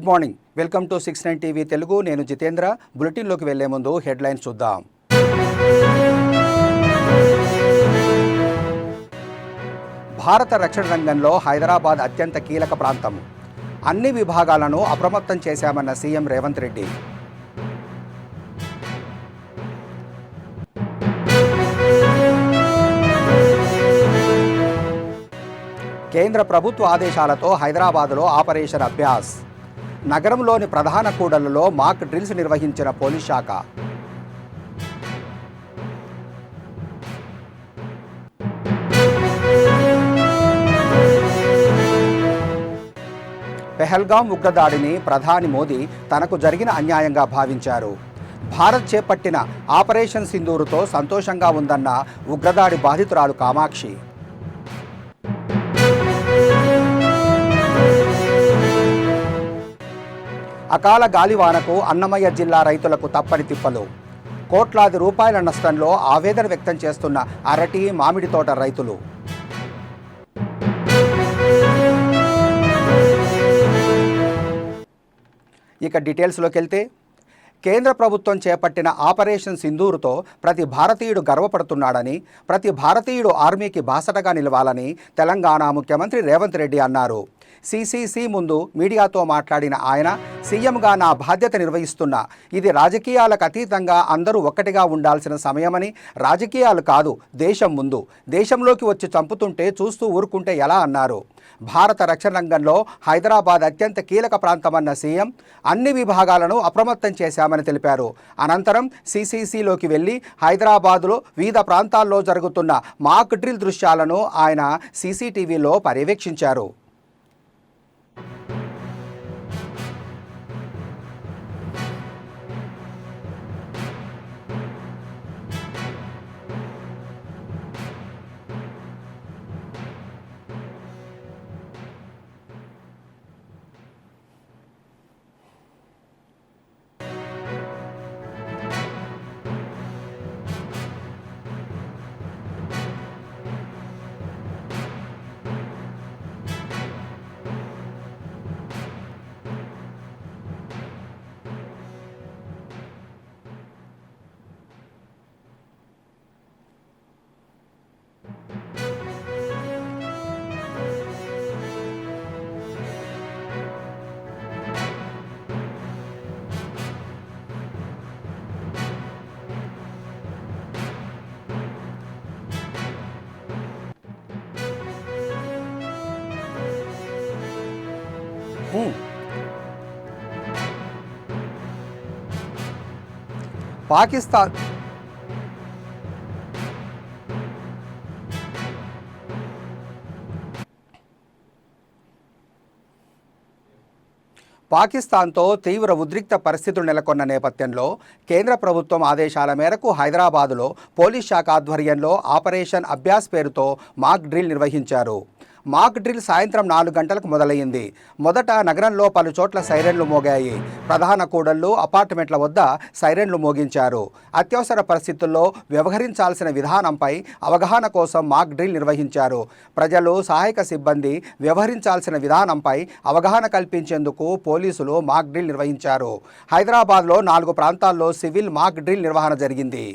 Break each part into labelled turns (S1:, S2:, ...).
S1: Good morning. Welcome to 69 TV Telugu. నేను జితేంద్ర. బులెటిన్లోకి వెళ్లే ముందు హెడ్లైన్స్ చూద్దాం. భారత రక్షణ రంగంలో హైదరాబాద్ అత్యంత కీలక ప్రాంతం. అన్ని విభాగాలను అప్రమత్తం చేశామన్న సీఎం రేవంత్ రెడ్డి. కేంద్ర ప్రభుత్వ ఆదేశాలతో హైదరాబాదులో ఆపరేషన్ అభ్యాస్. నగరంలోని ప్రధాన కూడళ్లలో మాక్ డ్రిల్స్ నిర్వహించిన పోలీస్ శాఖ. పెహల్గాం ఉగ్రదాడిని ప్రధాని మోదీ తనకు జరిగిన అన్యాయంగా భావించారు. భారత్ చేపట్టిన ఆపరేషన్ సింధూరుతో సంతోషంగా ఉందన్న ఉగ్రదాడి బాధితురాలు కామాక్షి. అకాల గాలివానకు అన్నమయ్య జిల్లా రైతులకు తప్పని తిప్పలు. కోట్లాది రూపాయల నష్టంలో ఆవేదన వ్యక్తం చేస్తున్న అరటి, మామిడి తోట రైతులు. ఇక డీటెయిల్స్లోకి వెళ్తే, కేంద్ర ప్రభుత్వం చేపట్టిన ఆపరేషన్ సింధూరుతో ప్రతి భారతీయుడు గర్వపడుతున్నాడని, ప్రతి భారతీయుడు ఆర్మీకి బాసటగా నిలవాలని తెలంగాణ ముఖ్యమంత్రి రేవంత్ రెడ్డి అన్నారు. సిసిసి ముందు మీడియాతో మాట్లాడిన ఆయన, సీఎంగా నా బాధ్యత నిర్వహిస్తున్నా. ఇది రాజకీయాలకు అతీతంగా అందరూ ఒక్కటిగా ఉండాల్సిన సమయమని, రాజకీయాలు కాదు దేశం ముందు, దేశంలోకి వచ్చి చంపుతుంటే చూస్తూ ఊరుకుంటే ఎలా అన్నారు. భారత రక్షణ రంగంలో హైదరాబాద్ అత్యంత కీలక ప్రాంతమన్న సీఎం అన్ని విభాగాలను అప్రమత్తం చేశామని తెలిపారు. అనంతరం సిసిసిలోకి వెళ్లి హైదరాబాదులో వివిధ ప్రాంతాల్లో జరుగుతున్న మాక్ డ్రిల్ దృశ్యాలను ఆయన సీసీటీవీలో పర్యవేక్షించారు. పాకిస్తాన్ పాకిస్తాన్తో తీవ్ర ఉద్రిక్త పరిస్థితులు నెలకొన్న నేపథ్యంలో కేంద్ర ప్రభుత్వం ఆదేశాల మేరకు హైదరాబాదులో పోలీస్ శాఖ ఆధ్వర్యంలో ఆపరేషన్ అభ్యాస్ పేరుతో మాక్ డ్రిల్ నిర్వహించారు. మాక్ డ్రిల్ సాయంత్రం 4 గంటలకు మొదలయ్యింది. మొదట నగరంలో పలు చోట్ల సైరన్లు మోగాయి. ప్రధాన కూడళ్లు, అపార్ట్మెంట్ల వద్ద సైరన్లు మోగించారు. అత్యవసర పరిస్థితుల్లో వ్యవహరించాల్సిన విధానంపై అవగాహన కోసం మాక్ డ్రిల్ నిర్వహించారు. ప్రజలు, సహాయక సిబ్బంది వ్యవహరించాల్సిన విధానంపై అవగాహన కల్పించేందుకు పోలీసులు మాక్ డ్రిల్ నిర్వహించారు. హైదరాబాద్లో 4 ప్రాంతాల్లో సివిల్ మాక్ డ్రిల్ నిర్వహణ జరిగింది.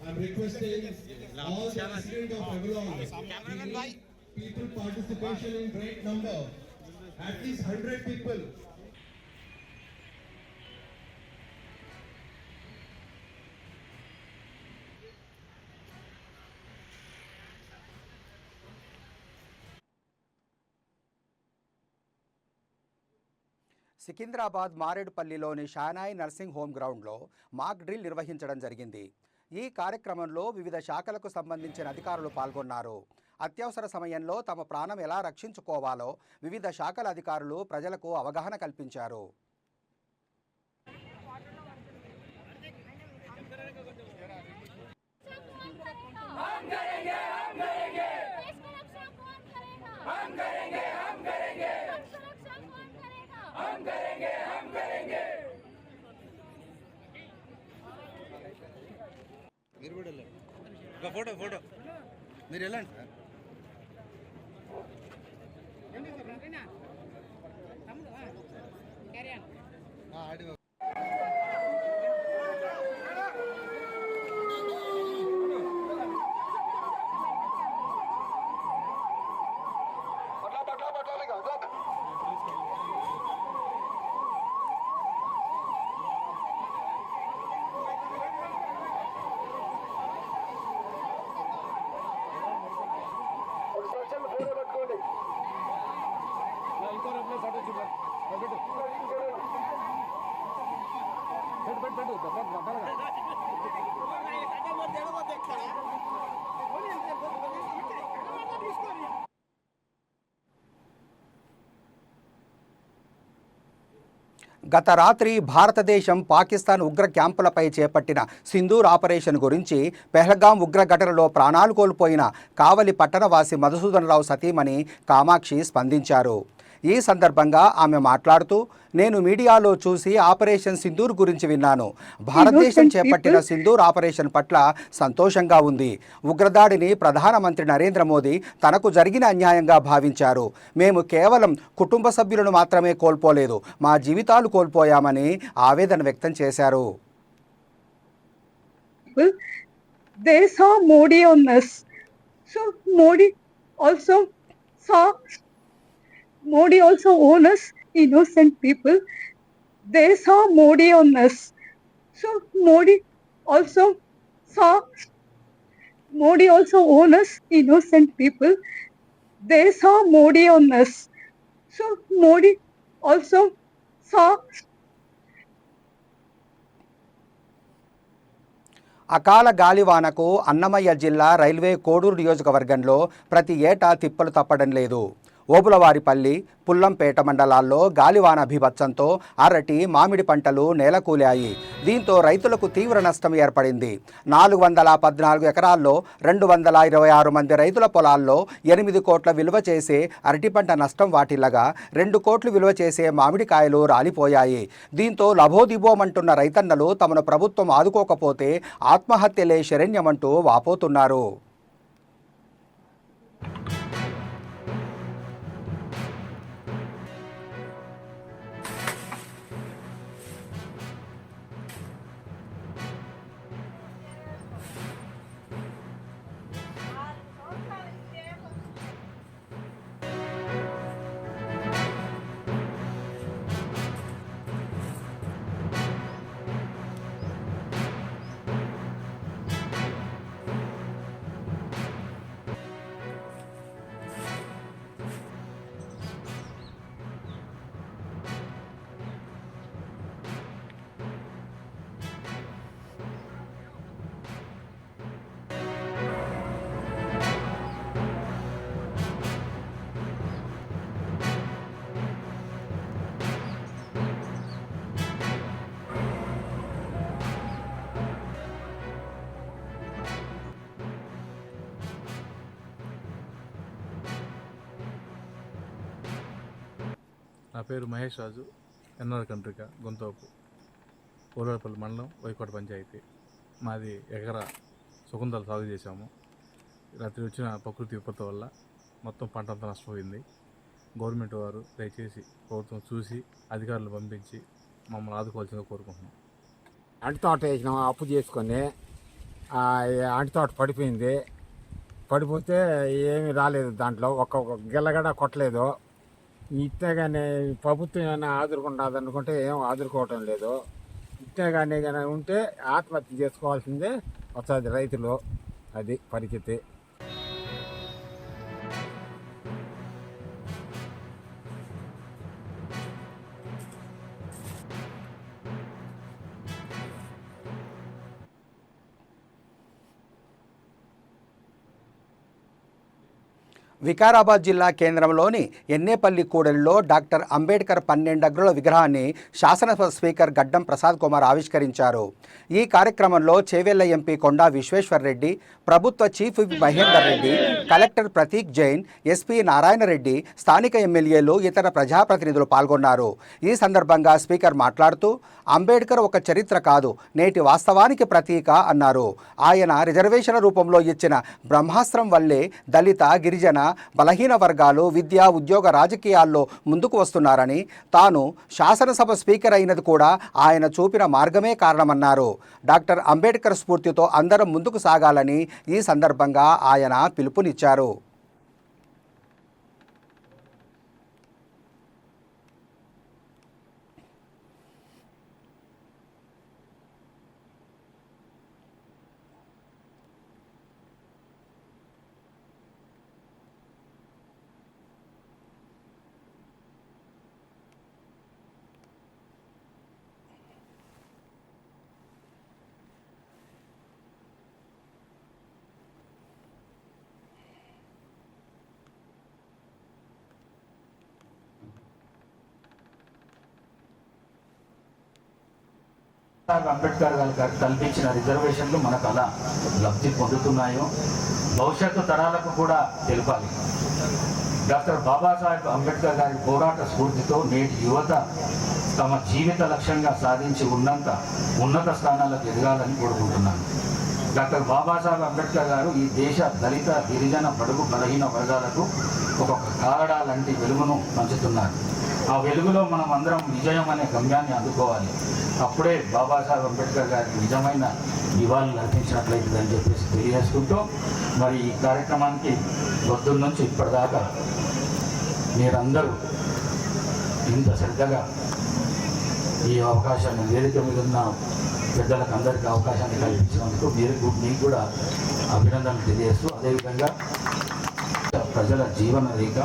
S2: I'm requesting all the residents of Avalon, people participation in great number, at least 100 people.
S1: Secunderabad మారేడుపల్లిలోని షానాయి నర్సింగ్ హోమ్ గ్రౌండ్లో మాక్ డ్రిల్ నిర్వహించడం జరిగింది. ఈ కార్యక్రమంలో వివిధ శాఖలకు సంబంధించిన అధికారులు పాల్గొన్నారు. అత్యవసర సమయంలో తమ ప్రాణం ఎలా రక్షించుకోవాలో వివిధ శాఖల అధికారులు ప్రజలకు అవగాహన కల్పించారు.
S3: మీరు కూడా వెళ్ళండి. ఫోటో మీరు వెళ్ళండి సార్. ఆడి
S1: గత రాత్రి భారతదేశం పాకిస్తాన్ ఉగ్ర క్యాంపులపై చేపట్టిన సింధూర్ ఆపరేషన్ గురించి పెహల్గాం ఉగ్ర ఘటనలో ప్రాణాలు కోల్పోయిన కావలి పట్టణవాసి మధుసూదన్ రావు సతీమణి కామాక్షి స్పందించారు. ఈ సందర్భంగా ఆమె మాట్లాడుతూ, నేను మీడియాలో చూసి ఆపరేషన్ సింధూర్ గురించి విన్నాను. భారతదేశం చేపట్టిన సింధూర్ ఆపరేషన్ పట్ల సంతోషంగా ఉంది. ఉగ్రదాడిని ప్రధానమంత్రి నరేంద్ర మోదీ తనకు జరిగిన అన్యాయంగా భావించారు. మేము కేవలం కుటుంబ సభ్యులను మాత్రమే కోల్పోలేదు, మా జీవితాలు కోల్పోయామని ఆవేదన వ్యక్తం చేశారు.
S4: They saw Modi on us. So Modi also own us, innocent people. They saw Modi on us. So Modi also own us, innocent people. They saw Modi on us. So Modi also saw.
S1: అకాల గాలివానకు అన్నమయ్య జిల్లా railway Koduru నియోజకవర్గంలో ప్రతి ఏటా తిప్పలు తప్పడం లేదు. ఓబులవారిపల్లి, పుల్లంపేట మండలాల్లో గాలివాన బీభత్సంతో అరటి, మామిడి పంటలు నేలకూలాయి. దీంతో రైతులకు తీవ్ర నష్టం ఏర్పడింది. 414 ఎకరాల్లో 226 మంది రైతుల పొలాల్లో 8 కోట్ల విలువ చేసే అరటి పంట నష్టం వాటిల్లగా 2 కోట్లు విలువ చేసే మామిడికాయలు రాలిపోయాయి. దీంతో లబోదిబోమంటున్న రైతన్నలు తమను ప్రభుత్వం ఆదుకోకపోతే ఆత్మహత్యలే శరణ్యమంటూ వాపోతున్నారు.
S5: నా పేరు మహేష్ రాజు, ఎన్ఆర్ కంట్రిక, గుంతోపు, ఓలవరపల్లి మండలం, వైకోట పంచాయతీ. మాది ఎకరా సుగంధాలు సాగు చేశాము. రాత్రి వచ్చిన ప్రకృతి విపత్తు వల్ల మొత్తం పంట అంతా నష్టపోయింది. గవర్నమెంట్ వారు దయచేసి ప్రభుత్వం చూసి అధికారులు పంపించి మమ్మల్ని ఆదుకోవాల్సిందిగా కోరుకుంటున్నాం.
S6: అంటి తోట వేసినాం అప్పు చేసుకొని, అంటి తోట పడిపోతే ఏమీ రాలేదు, దాంట్లో ఒక్క గిల్లగడ కొట్టలేదు. ఇట్టే కానీ ప్రభుత్వం ఏమైనా ఆదుకుంటుంది అనుకుంటే ఏం ఆదుకోవటం లేదు. ఇట్టే కానీ ఉంటే ఆత్మహత్య చేసుకోవాల్సిందే వస్తుంది రైతులు. అది పరిస్థితి.
S1: వికారాబాద్ జిల్లా కేంద్రంలోని ఎన్నేపల్లి కూడలిలో డాక్టర్ అంబేద్కర్ 12 అడుగుల విగ్రహాన్ని శాసనసభ స్పీకర్ గడ్డం ప్రసాద్ కుమార్ ఆవిష్కరించారు. ఈ కార్యక్రమంలో చేవెళ్ల ఎంపీ కొండా విశ్వేశ్వర్ రెడ్డి, ప్రభుత్వ chief whip Mahender Reddy, collector Prateek Jain, SP Narayana Reddy, స్థానిక ఎమ్మెల్యేలు, ఇతర ప్రజాప్రతినిధులు పాల్గొన్నారు. ఈ సందర్భంగా స్పీకర్ మాట్లాడుతూ అంబేద్కర్ ఒక చరిత్ర కాదు, నేటి వాస్తవానికి ప్రతీక అన్నారు. ఆయన రిజర్వేషన్ల రూపంలో ఇచ్చిన బ్రహ్మాస్త్రం వల్లే దళిత, గిరిజన, బలహీన వర్గాలు విద్య, ఉద్యోగ, రాజకీయాల్లో ముందుకు వస్తున్నారని, తాను శాసనసభ స్పీకర్ అయినది కూడా ఆయన చూపిన మార్గమే కారణమన్నారు. డాక్టర్ అంబేద్కర్ స్ఫూర్తితో అందరం ముందుకు సాగాలని ఈ సందర్భంగా ఆయన పిలుపునిచ్చారు.
S7: అంబేద్కర్ గారు కల్పించిన రిజర్వేషన్లు మనకు అలా లబ్ధి పొందుతున్నాయో భవిష్యత్తు తరాలకు కూడా తెలపాలి. డాక్టర్ బాబాసాహెబ్ అంబేద్కర్ గారి పోరాట స్ఫూర్తితో నేటి యువత తమ జీవిత లక్ష్యంగా సాధించి ఉన్నత స్థానాలకు ఎదగాలని కోరుకుంటున్నాను. డాక్టర్ బాబాసాహెబ్ అంబేద్కర్ గారు ఈ దేశ దళిత, గిరిజన, బడుగు, బలహీన వర్గాలకు ఒక కారడా లాంటి వెలుగును పంచుతున్నారు. ఆ వెలుగులో మనం అందరం విజయం అనే గమ్యాన్ని అందుకోవాలి. అప్పుడే బాబాసాహెబ్ అంబేద్కర్ గారికి నిజమైన నివాళులు అర్పించినట్లయితుందని చెప్పేసి తెలియజేసుకుంటూ, మరి ఈ కార్యక్రమానికి పొద్దున్న నుంచి ఇప్పటిదాకా మీరందరూ ఇంత శ్రద్ధగా ఈ అవకాశాన్ని, వేదిక మీద ఉన్న పెద్దలకు అందరికీ అవకాశాన్ని కల్పించినందుకు మీకు కూడా అభినందనలు తెలియజేస్తూ, అదేవిధంగా ప్రజల జీవన రేఖ,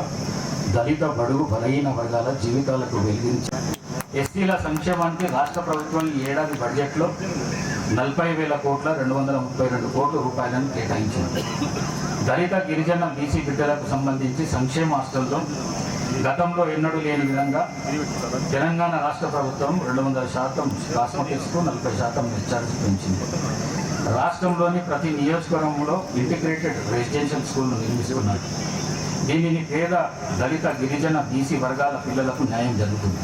S7: దళిత, బడుగు, బలహీన వర్గాల జీవితాలకు వెలిగించి ఎస్సీల సంక్షేమానికి రాష్ట్ర ప్రభుత్వం ఈ ఏడాది బడ్జెట్లో 40,000 కోట్ల 232 కోట్ల రూపాయలను కేటాయించింది. దళిత, గిరిజన, బీసీ బిడ్డలకు సంబంధించి సంక్షేమ హాస్టల్లో గతంలో ఎన్నడూ లేని విధంగా తెలంగాణ రాష్ట్ర ప్రభుత్వం 200% కాస్మెటిక్స్కు 40% డిశ్చార్జ్ పెంచింది. రాష్ట్రంలోని ప్రతి నియోజకవర్గంలో ఇంటిగ్రేటెడ్ రెసిడెన్షియల్ స్కూల్ను నిర్మిస్తున్నారు. దీనిని పేద, దళిత, గిరిజన, బీసీ వర్గాల పిల్లలకు న్యాయం జరుగుతుంది.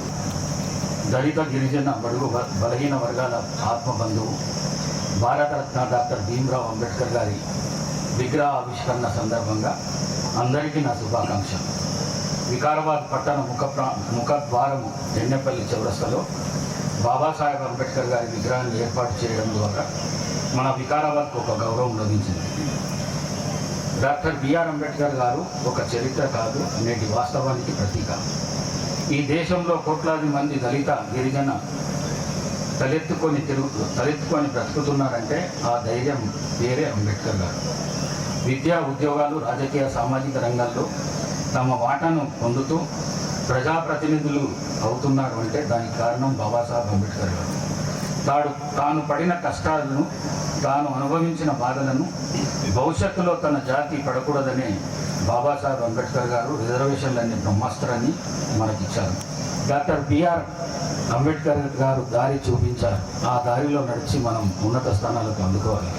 S7: దళిత, గిరిజన, బడుగు, బలహీన వర్గాల ఆత్మబంధువు భారతరత్న డాక్టర్ భీమ్రావ్ అంబేద్కర్ గారి విగ్రహ ఆవిష్కరణ సందర్భంగా అందరికీ నా శుభాకాంక్షలు. వికారాబాద్ పట్టణ ముఖద్వారము ఎన్నేపల్లి చౌరస్తాలో బాబాసాహెబ్ అంబేద్కర్ గారి విగ్రహాన్ని ఏర్పాటు చేయడం ద్వారా మన వికారాబాద్కు ఒక గౌరవం లభించింది. డాక్టర్ బిఆర్ అంబేద్కర్ గారు ఒక చరిత్ర కాదు, నేటి వాస్తవానికి ప్రతీక. ఈ దేశంలో కోట్లాది మంది దళిత, గిరిజన తలెత్తుకొని బ్రతుకుతున్నారంటే ఆ ధైర్యం వేరే అంబేద్కర్ గారు. విద్యా, ఉద్యోగాలు, రాజకీయ, సామాజిక రంగాల్లో తమ వాటాను పొందుతూ ప్రజాప్రతినిధులు అవుతున్నారు అంటే దానికి కారణం బాబాసాహెబ్ అంబేద్కర్ గారు. తాను పడిన కష్టాలను, తాను అనుభవించిన బాధలను భవిష్యత్తులో తన జాతి పడకూడదనే బాబాసాహెబ్ అంబేద్కర్ గారు రిజర్వేషన్లన్నీ బ్రహ్మాస్త్రాన్ని మనకిచ్చారు. డాక్టర్ బిఆర్ అంబేద్కర్ గారు దారి చూపించారు. ఆ దారిలో నడిచి మనం ఉన్నత స్థానాలకు అందుకోవాలి.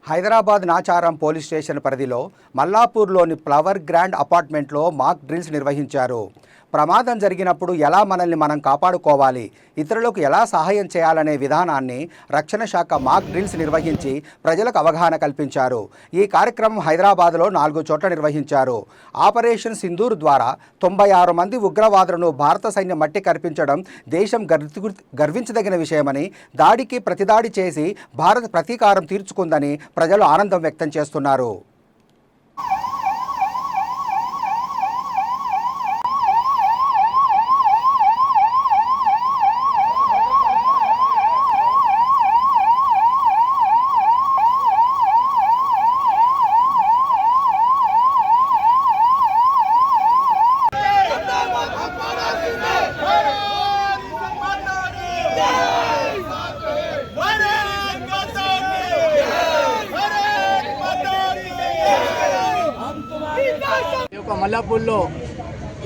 S1: హైదరాబాద్ నాచారం పోలీస్ స్టేషన్ పరిధిలో మల్లాపూర్లోని ఫ్లవర్ గ్రాండ్ అపార్ట్మెంట్లో మాక్ డ్రిల్స్ నిర్వహించారు. ప్రమాదం జరిగినప్పుడు ఎలా మనల్ని మనం కాపాడుకోవాలి, ఇతరులకు ఎలా సహాయం చేయాలనే విధానాన్ని రక్షణ శాఖ మాక్ డ్రిల్స్ నిర్వహించి ప్రజలకు అవగాహన కల్పించారు. ఈ కార్యక్రమం హైదరాబాద్లో 4 చోట్ల నిర్వహించారు. ఆపరేషన్ సింధూర్ ద్వారా 96 మంది ఉగ్రవాదులను భారత సైన్యం మట్టి కర్పించడం దేశం గర్వించదగిన విషయమని, దాడికి ప్రతిదాడి చేసి భారత్ ప్రతీకారం తీర్చుకుందని ప్రజలు ఆనందం వ్యక్తం చేస్తున్నారు.
S8: యొక్క మల్లాపూర్లో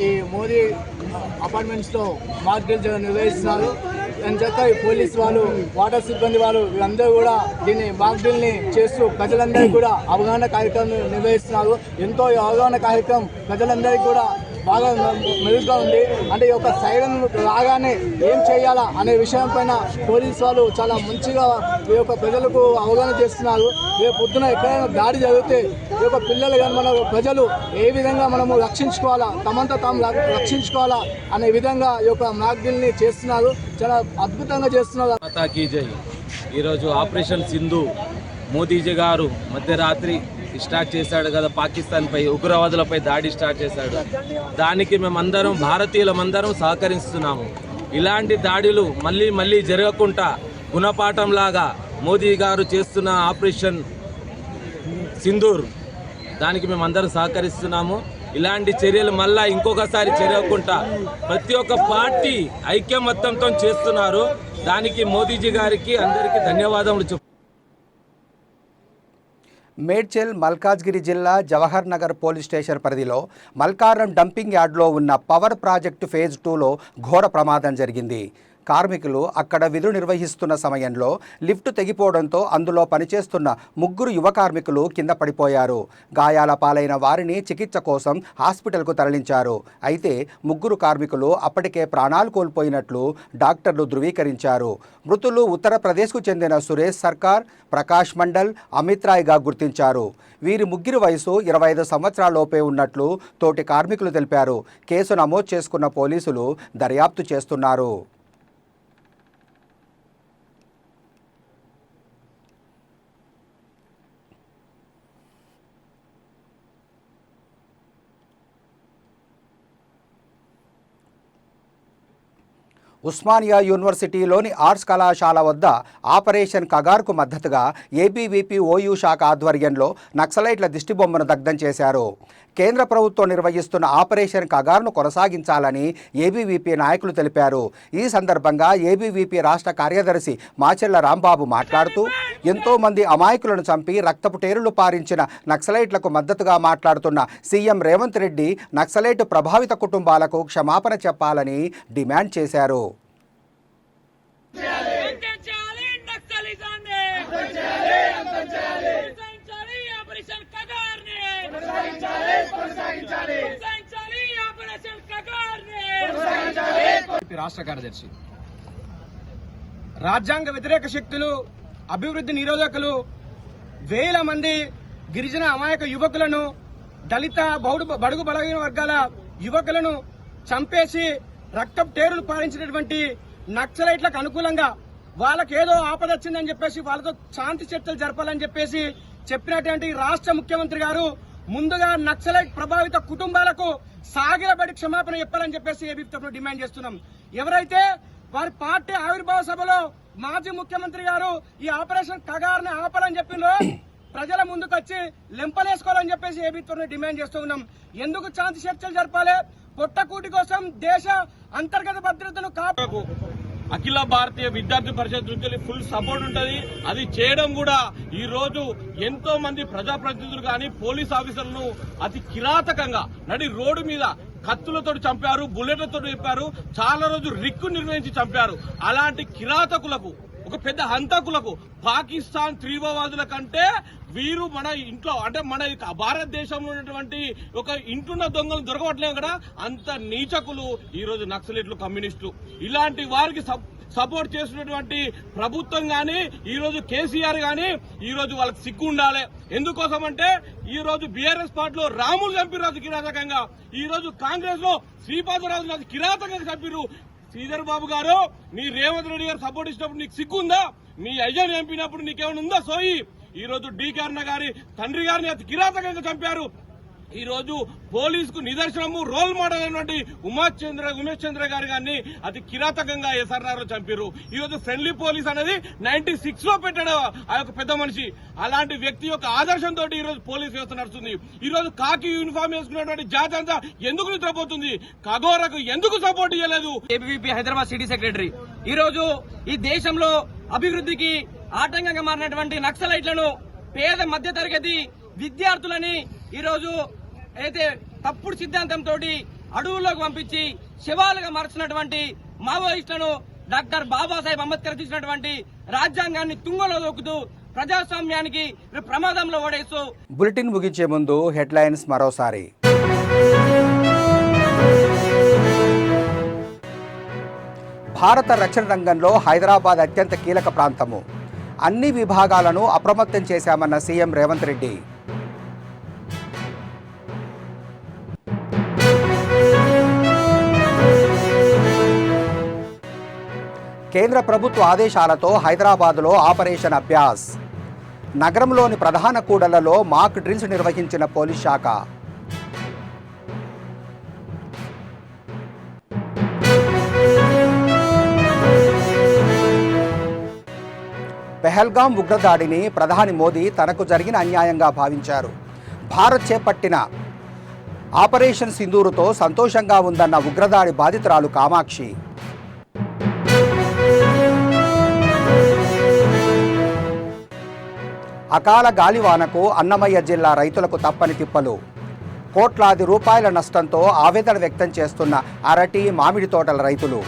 S8: ఈ మోదీ అపార్ట్మెంట్స్లో మాక్ డ్రిల్ నిర్వహిస్తున్నారు. అని చెప్తా ఈ పోలీసు వాళ్ళు, వాటర్ సిబ్బంది వాళ్ళు వీళ్ళందరూ కూడా దీన్ని మాక్ డ్రిల్ని చేస్తూ ప్రజలందరికీ కూడా అవగాహన కార్యక్రమం నిర్వహిస్తున్నారు. ఎంతో అవగాహన కార్యక్రమం ప్రజలందరికీ కూడా బాగా మెరుగ్గా ఉంది. అంటే ఈ యొక్క సైరన్ రాగానే ఏం చేయాలా అనే విషయం పైన పోలీసు వాళ్ళు చాలా మంచిగా ఈ యొక్క ప్రజలకు అవగాహన చేస్తున్నారు. రేపు పొద్దున ఎక్కడైనా దాడి జరిగితే ఈ యొక్క పిల్లలు కానీ మన ప్రజలు ఏ విధంగా మనము రక్షించుకోవాలా, తమంతా తాము రక్షించుకోవాలా అనే విధంగా ఈ యొక్క మాక్ డ్రిల్ని చేస్తున్నారు. చాలా అద్భుతంగా చేస్తున్నారు.
S9: మాతాకి జై. ఈరోజు ఆపరేషన్ సింధు మోదీజీ గారు మధ్యరాత్రి స్టార్ట్ చేశాడు కదా, పాకిస్తాన్పై ఉగ్రవాదులపై దాడి స్టార్ట్ చేశాడు. దానికి మేమందరం భారతీయులమందరం సహకరిస్తున్నాము. ఇలాంటి దాడులు మళ్ళీ జరగకుండా గుణపాఠంలాగా మోదీ గారు చేస్తున్న ఆపరేషన్ సింధూర్ దానికి మేమందరం సహకరిస్తున్నాము. ఇలాంటి చర్యలు మళ్ళా ఇంకొకసారి జరగకుండా ప్రతి ఒక్క పార్టీ ఐక్యమత్యంతో చేస్తున్నారు. దానికి మోదీజీ గారికి అందరికీ ధన్యవాదములు చెప్తున్నాను.
S1: మేడ్చల్ మల్కాజ్గిరి జిల్లా జవహర్ నగర్ పోలీస్ స్టేషన్ పరిధిలో మల్కారం డంపింగ్ యార్డ్లో ఉన్న పవర్ ప్రాజెక్టు ఫేజ్ 2లో ఘోర ప్రమాదం జరిగింది. కార్మికులు అక్కడ విధులు నిర్వహిస్తున్న సమయంలో లిఫ్ట్ తెగిపోవడంతో అందులో పనిచేస్తున్న 3 యువ కార్మికులు కింద పడిపోయారు. గాయాల పాలైన వారిని చికిత్స కోసం హాస్పిటల్కు తరలించారు. అయితే 3 కార్మికులు అప్పటికే ప్రాణాలు కోల్పోయినట్లు డాక్టర్లు ధృవీకరించారు. మృతులు ఉత్తరప్రదేశ్కు చెందిన సురేష్ సర్కార్, ప్రకాష్ మండల్, అమిత్ రాయ్గా గుర్తించారు. వీరి 3 వయసు 25 సంవత్సరాలలోపే ఉన్నట్లు తోటి కార్మికులు తెలిపారు. కేసు నమోదు చేసుకున్న పోలీసులు దర్యాప్తు చేస్తున్నారు. ఉస్మానియా యూనివర్సిటీలోని ఆర్ట్స్ కళాశాల వద్ద ఆపరేషన్ కగార్కు మద్దతుగా ఏబీవీపీ ఓయూ శాఖ ఆధ్వర్యంలో నక్సలైట్ల దిష్టిబొమ్మను దగ్ధం చేశారు. కేంద్ర ప్రభుత్వం నిర్వహిస్తున్న ఆపరేషన్ కగార్ను కొనసాగించాలని ఏబీవీపీ నాయకులు తెలిపారు. ఈ సందర్భంగా ఏబీవీపీ రాష్ట్ర కార్యదర్శి మాచెల్ల రాంబాబు మాట్లాడుతూ ఎంతోమంది అమాయకులను చంపి రక్తపు టేరులు పారించిన నక్సలైట్లకు మద్దతుగా మాట్లాడుతున్న సీఎం రేవంత్ రెడ్డి నక్సలైట్ ప్రభావిత కుటుంబాలకు క్షమాపణ చెప్పాలని డిమాండ్ చేశారు.
S10: రాష్ట్ర కార్యదర్శి రాజ్యాంగ వ్యతిరేక శక్తులు, అభివృద్ధి నిరోధకులు వేల మంది గిరిజన అమాయక యువకులను, దళిత బడుగు బలహీన వర్గాల యువకులను చంపేసి రక్తపు టేరులు పారించినటువంటి నక్సలైట్లకు అనుకూలంగా వాళ్ళకేదో ఆపద వచ్చిందని చెప్పేసి వాళ్ళతో శాంతి చర్చలు జరపాలని చెప్పేసి చెప్పినటువంటి రాష్ట్ర ముఖ్యమంత్రి గారు ముందుగా నక్సలైట్ ప్రభావిత కుటుంబాలకు సాగిలబడి క్షమాపణ చెప్పాలని చెప్పేసి ఏబీవీపీ డిమాండ్ చేస్తున్నాం. ఎవరైతే వారి పార్టీ ఆవిర్భావ సభలో మాజీ ముఖ్యమంత్రి గారు ఈ ఆపరేషన్ కగార్ని ఆపాలని చెప్పిండ్రో ప్రజల ముందుకు వచ్చి లెంపలేసుకోవాలని చెప్పేసి ఏబీవీపీ డిమాండ్ చేస్తూ ఉన్నాం. ఎందుకు శాంతి చర్చలు జరపాలి? పొట్టకూటి కోసం దేశ అంతర్గత భద్రతను కాపాడు.
S11: అఖిల భారతీయ విద్యార్థి పరిషత్ నుంచి ఫుల్ సపోర్ట్ ఉంటుంది. అది చేయడం కూడా ఈ రోజు ఎంతో మంది ప్రజాప్రతినిధులు కానీ పోలీస్ ఆఫీసర్లను అతి కిరాతకంగా నడి రోడ్డు మీద కత్తులతో చంపారు, బుల్లెట్లతో చంపారు, చాలా రోజు రిక్కు నిర్వహించి చంపారు. అలాంటి కిరాతకులకు, ఒక పెద్ద హంతకులకు, పాకిస్తాన్ తీవ్రవాదుల కంటే వీరు మన ఇంట్లో అంటే మన భారతదేశంలో ఉన్నటువంటి ఒక ఇంటున్న దొంగలు దొరకవట్లేము కదా, అంత నీచకులు ఈ రోజు నక్సలైట్లు, కమ్యూనిస్టులు. ఇలాంటి వారికి సపోర్ట్ చేస్తున్నటువంటి ప్రభుత్వం గాని, ఈ రోజు కేసీఆర్ గాని ఈ రోజు వాళ్ళకి సిగ్గు ఉండాలి. ఎందుకోసం అంటే ఈ రోజు బీఆర్ఎస్ పార్టీలో రాములు చంపిరాజు కిరాతకంగా, ఈ రోజు కాంగ్రెస్ లో శ్రీపాదరాజు కిరాతకంగా చంపిరు. శ్రీధర్ బాబు గారు, నీ రేవంత్ రెడ్డి గారు సపోర్ట్ ఇచ్చినప్పుడు నీకు సిగ్గుందా? మీ అయ్యని చంపినప్పుడు నీకేమైనా ఉందా సోయి? ఈ రోజు డీకే అన్న గారి తండ్రి గారిని అతి కిరాతకంగా చంపారు. ఈ రోజు పోలీసుకు నిదర్శనము, రోల్ మోడల్ అయినటువంటి ఉమేష్ చంద్ర గారిని అతి కిరాతకంగా ఎస్ఆర్ఆర్ లో చంపారు. ఈ రోజు ఫ్రెండ్లీ పోలీస్ అనేది 96 లో పెట్టాడు ఆ యొక్క పెద్ద మనిషి. అలాంటి వ్యక్తి యొక్క ఆదర్శంతో ఈ రోజు పోలీస్ వ్యవస్థ నడుస్తుంది. ఈ రోజు కాకి యూనిఫామ్ వేసుకున్నటువంటి జాతి అంతా ఎందుకు నిద్రపోతుంది? కగోరకు ఎందుకు సపోర్ట్ ఇవ్వలేదు?
S10: ఏబీవీపీ హైదరాబాద్ సిటీ సెక్రటరీ ఈ రోజు ఈ దేశంలో అభివృద్ధికి ఆటంకంగా మారినటువంటి నక్సలైట్లను, పేద మధ్య తరగతి విద్యార్థులని ఈ రోజు అయితే తప్పుడు సిద్ధాంతంతో అడవుల్లోకి పంపించి శవాలుగా మార్చినటువంటి మావోయిస్టులను డాక్టర్ బాబాసాహెబ్ అంబేద్కర్ తీసినటువంటి రాజ్యాంగాన్ని తుంగలో దొక్కుతూ ప్రజాస్వామ్యానికి ప్రమాదంలో ఓడేస్తూ.
S1: బులెటిన్ ముగించే ముందు హెడ్లైన్స్ మరోసారి. భారత రక్షణ రంగంలో హైదరాబాద్ అత్యంత కీలక ప్రాంతము. అన్ని విభాగాలను అప్రమత్తం చేశామన్న సీఎం రేవంత్ రెడ్డి. కేంద్ర ప్రభుత్వ ఆదేశాలతో హైదరాబాద్లో ఆపరేషన్ అభ్యాస్. నగరంలోని ప్రధాన కూడళ్లలో మాక్ డ్రిల్స్ నిర్వహించిన పోలీస్ శాఖ. పెహల్గాం ఉగ్రదాడిని ప్రధాని మోదీ తనకు జరిగిన అన్యాయంగా భావించారు. భారత్ చేపట్టిన ఆపరేషన్ సింధూరుతో సంతోషంగా ఉందన్న ఉగ్రదాడి బాధితురాలు కామాక్షి. అకాల గాలివానకు అన్నమయ్య జిల్లా రైతులకు తప్పని తిప్పలు. కోట్లాది రూపాయల నష్టంతో ఆవేదన వ్యక్తం చేస్తున్న అరటి, మామిడి తోటల రైతులు.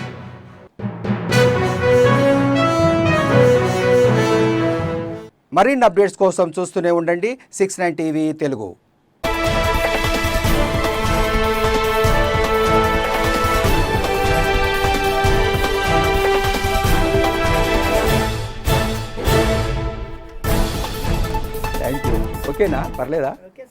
S1: మరిన్ని అప్డేట్స్ కోసం చూస్తూనే ఉండండి 69 టీవీ తెలుగు. Thank you. ఓకేనా, పర్లేదా?